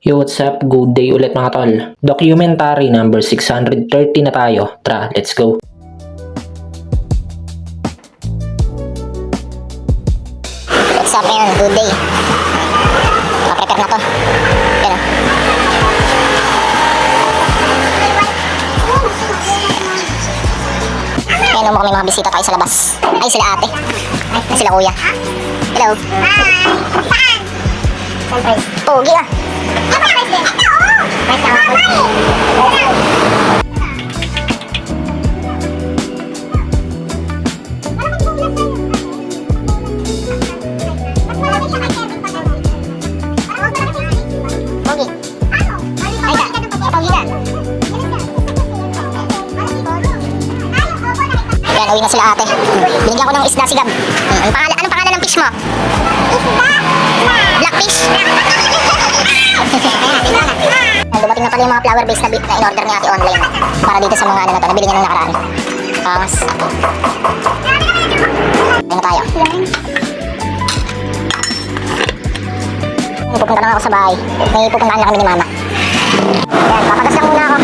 Yo, what's up? Good day ulit mga tol. Documentary number 630 na tayo. Tara, let's go. What's up yan? Good day. Prepare na to. Yan o. Yan o, mukhang may mga bisita tayo sa labas. Ay, sila ate. Ay, sila kuya. Hello. Hi. Saan? Pogi ah. Pogi. Ay, pogi na. Yan, uwi na sila ate. Binigyan ko ng isda sigab. Anong pangalan ng fish mo? Blackfish. Dumating na pala yung mga flower base na in-order ni ate online para dito sa mga ano na to, nabili niya nung nakaraan. Pangas. Ayun na tayo. Pupunta lang ako sa bahay. May pupuntaan lang kami ni mama. Ayan, papagas lang muna ako.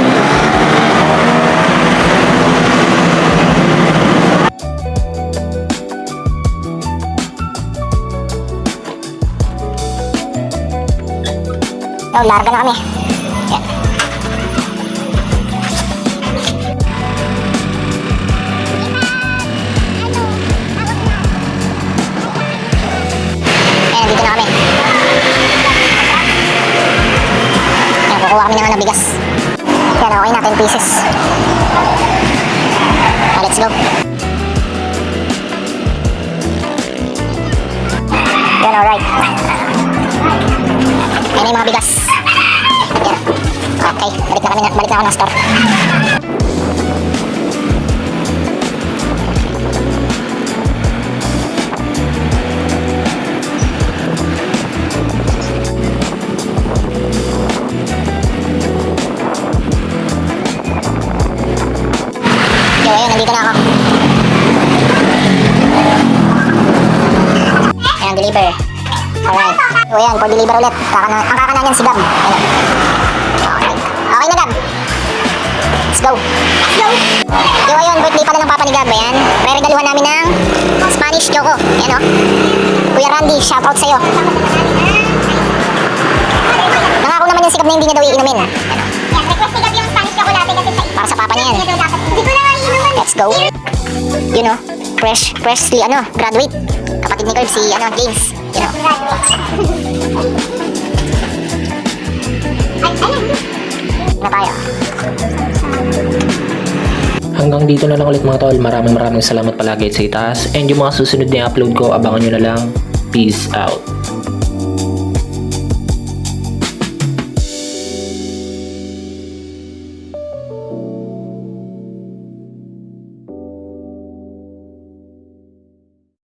Oh, larga na kami. Yan. Ayan, dito na kami. Ayan, kukuha kami naman ng bigas. Yan, okay na, 10 pieces. Let's go. Yan, alright. Ayan na yung mga bigas. Yan. Okay, balik na ako ng store. Yo, ayun, nandito na ako. Ayan, deliver. Alright. So ayan, for deliver ulit. Ang kakana niyan si Gab. Ayan. Okay. Okay na Gab. Let's go. Yo, ayun, birthday pala ng papa ni Gab. Ayan. Re-regaluhan namin ng Spanish Choco. Ayan o. Kuya Randy, shoutout sa'yo. Nangako naman yung si Gab na hindi niya daw iinumin. Ayan o. Request ni Gab yung Spanish Chocolate kasi para sa papa niya yan. Let's go. You know, freshly graduate. Kapatid ni Gab si James. You know. Na tayo. Hanggang dito na lang ulit mga tol. Maraming salamat palagi sa itaas. And yung mga susunod na upload ko, abangan nyo na lang. Peace out.